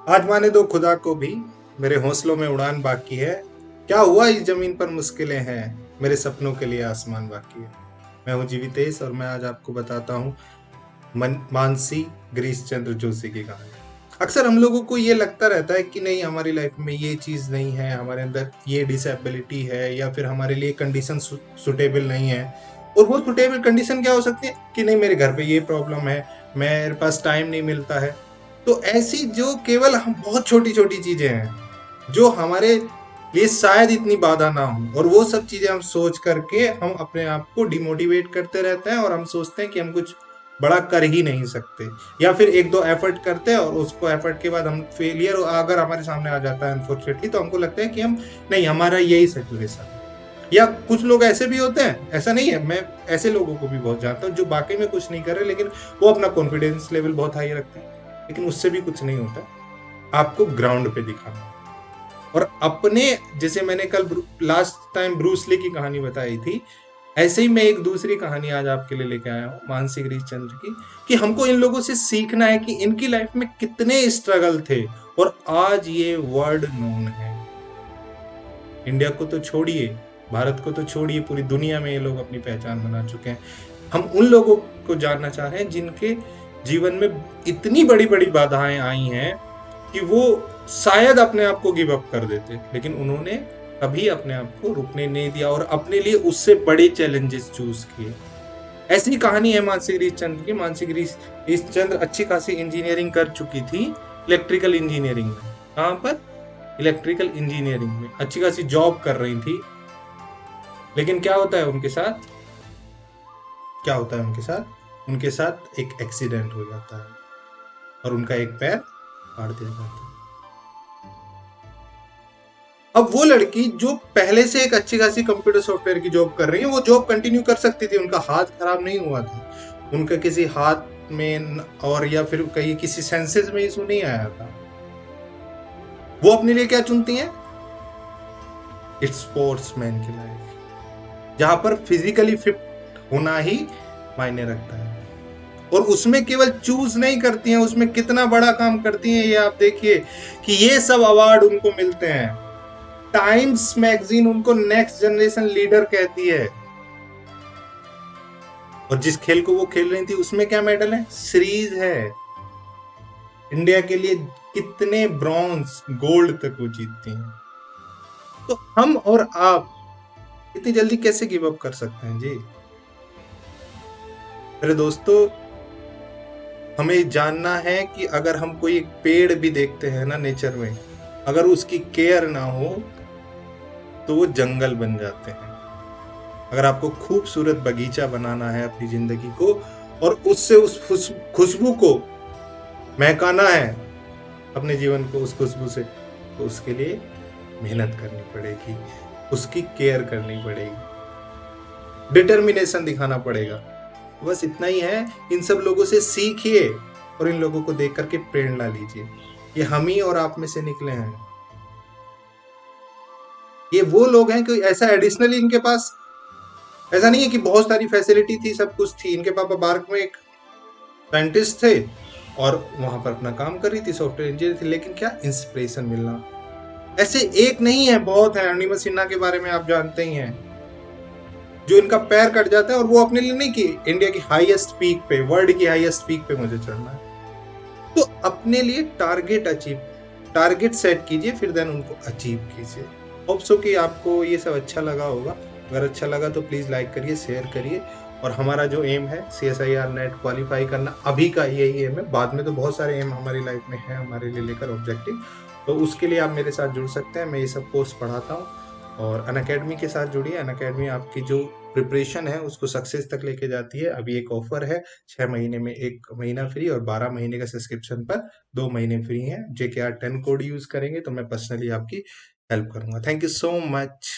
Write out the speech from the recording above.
आजमाने दो खुदा को भी, मेरे हौसलों में उड़ान बाकी है। क्या हुआ इस जमीन पर मुश्किलें हैं, मेरे सपनों के लिए आसमान बाकी है। मैं हूँ जीवितेश और मैं आज आपको बताता हूँ मानसी गिरीश चंद्र जोशी की कहानी। अक्सर हम लोगों को ये लगता रहता है कि नहीं, हमारी लाइफ में ये चीज नहीं है, हमारे अंदर ये डिसेबिलिटी है या फिर हमारे लिए कंडीशन सुटेबल नहीं है। और वो सुटेबल कंडीशन क्या हो सकती है कि नहीं, मेरे घर पे ये प्रॉब्लम है, मेरे पास टाइम नहीं मिलता है। तो ऐसी जो केवल हम बहुत छोटी छोटी चीजें हैं जो हमारे लिए शायद इतनी बाधा ना हो, और वो सब चीजें हम सोच करके हम अपने आप को डिमोटिवेट करते रहते हैं और हम सोचते हैं कि हम कुछ बड़ा कर ही नहीं सकते। या फिर एक दो एफर्ट करते हैं और उसको एफर्ट के बाद हम फेलियर अगर हमारे सामने आ जाता है अनफॉर्चुनेटली, तो हमको लगता है कि हम नहीं, हमारा यही सिचुएशन है। या कुछ लोग ऐसे भी होते हैं, ऐसा नहीं है, मैं ऐसे लोगों को भी बहुत जानता हूँ जो वाकई में कुछ नहीं कर रहे, लेकिन वो अपना कॉन्फिडेंस लेवल बहुत हाई रखते हैं, लेकिन उससे भी कुछ नहीं होता। आपको ग्राउंड पे दिखाना और अपने, जैसे मैंने कल लास्ट टाइम ब्रूस ली की कहानी बताई थी, ऐसे ही मैं एक दूसरी कहानी आज आपके लिए लेके आया हूँ मानसी गिरीशचंद्र की, कि हमको इन लोगों से सीखना है कि इनकी लाइफ में कितने स्ट्रगल थे और आज ये वर्ल्ड नोन है। इंडिया को तो छोड़िए, भारत को तो छोड़िए, पूरी दुनिया में ये लोग अपनी पहचान बना चुके हैं। हम उन लोगों को जानना चाह रहे हैं जिनके जीवन में इतनी बड़ी बड़ी बाधाएं आई हैं कि वो शायद अपने आप को गिव अप कर देते, लेकिन उन्होंने कभी अपने आप को रुकने नहीं दिया और अपने लिए उससे बड़े चैलेंजेस चूज किए। ऐसी कहानी है मानसी गिरीशचंद्र की। मानसी गिरीशचंद्र अच्छी खासी इंजीनियरिंग कर चुकी थी, इलेक्ट्रिकल इंजीनियरिंग में। कहाँ पर? इलेक्ट्रिकल इंजीनियरिंग में अच्छी खासी जॉब कर रही थी। लेकिन क्या होता है उनके साथ, क्या होता है उनके साथ? उनके साथ एक एक्सीडेंट हो जाता है और उनका एक पैर फाड़ दिया जाता है। अब वो लड़की जो पहले से एक अच्छी खासी कंप्यूटर सॉफ्टवेयर की जॉब कर रही है, वो जॉब कंटिन्यू कर सकती थी, उनका हाथ खराब नहीं हुआ था, उनका किसी हाथ में और या फिर कहीं किसी सेंसेस में इशू नहीं आया था। वो अपने लिए क्या चुनती हैं? इट्स स्पोर्ट्समैन की लाइफ, जहां पर फिजिकली फिट होना ही मायने रखता है। और उसमें केवल चूज नहीं करती हैं, उसमें कितना बड़ा काम करती हैं ये आप देखिए, कि ये सब अवार्ड उनको मिलते हैं। टाइम्स मैगजीन उनको नेक्स्ट जनरेशन लीडर कहती है। और जिस खेल को वो खेल रही थी उसमें क्या मेडल है? सीरीज है। इंडिया के लिए कितने ब्रॉन्ज गोल्ड तक वो जीतती हैं। तो हम और आप इतनी जल्दी कैसे गिव अप कर सकते हैं जी? मेरे दोस्तों, हमें जानना है कि अगर हम कोई एक पेड़ भी देखते हैं ना नेचर में, अगर उसकी केयर ना हो तो वो जंगल बन जाते हैं। अगर आपको खूबसूरत बगीचा बनाना है अपनी जिंदगी को और उससे उस खुशबू को महकाना है अपने जीवन को उस खुशबू से, तो उसके लिए मेहनत करनी पड़ेगी, उसकी केयर करनी पड़ेगी, डिटर्मिनेशन दिखाना पड़ेगा। बस इतना ही है। इन सब लोगों से सीखिए और इन लोगों को देख करके प्रेरणा लीजिए। ये हम ही और आप में से निकले हैं। ये वो लोग हैं कि ऐसा एडिशनली इनके पास, ऐसा नहीं है कि बहुत सारी फैसिलिटी थी, सब कुछ थी। इनके पापा बार्क में एक साइंटिस्ट थे और वहां पर अपना काम कर रही थी, सॉफ्टवेयर इंजीनियर थी, लेकिन क्या इंस्पिरेशन मिलना। ऐसे एक नहीं है, बहुत है। अनिमा सिन्हा के बारे में आप जानते ही हैं, जो इनका पैर कट जाता है और वो अपने लिए नहीं, कि इंडिया की हाईएस्ट पीक पे, वर्ल्ड की हाईएस्ट पीक पे मुझे चढ़ना है। तो अपने लिए टारगेट सेट कीजिए, फिर देन उनको अचीव कीजिए। होप सो कि आपको ये सब अच्छा लगा होगा। अगर अच्छा लगा तो प्लीज लाइक करिए, शेयर करिए। और हमारा जो एम है CSIR नेट क्वालिफाई करना, अभी का यही एम है। बाद में तो बहुत सारे एम हमारी लाइफ में है, हमारे लिए लेकर ऑब्जेक्टिव। तो उसके लिए आप मेरे साथ जुड़ सकते हैं। मैं ये सब कोर्स पढ़ाता हूँ। और अनअकैडमी के साथ जुड़िए। अनअकैडमी आपकी जो प्रिपरेशन है उसको सक्सेस तक लेके जाती है। अभी एक ऑफर है, 6 महीने में 1 महीना फ्री और 12 महीने का सब्सक्रिप्शन पर 2 महीने फ्री है। JKR 10 कोड यूज करेंगे तो मैं पर्सनली आपकी हेल्प करूंगा। Thank you so much.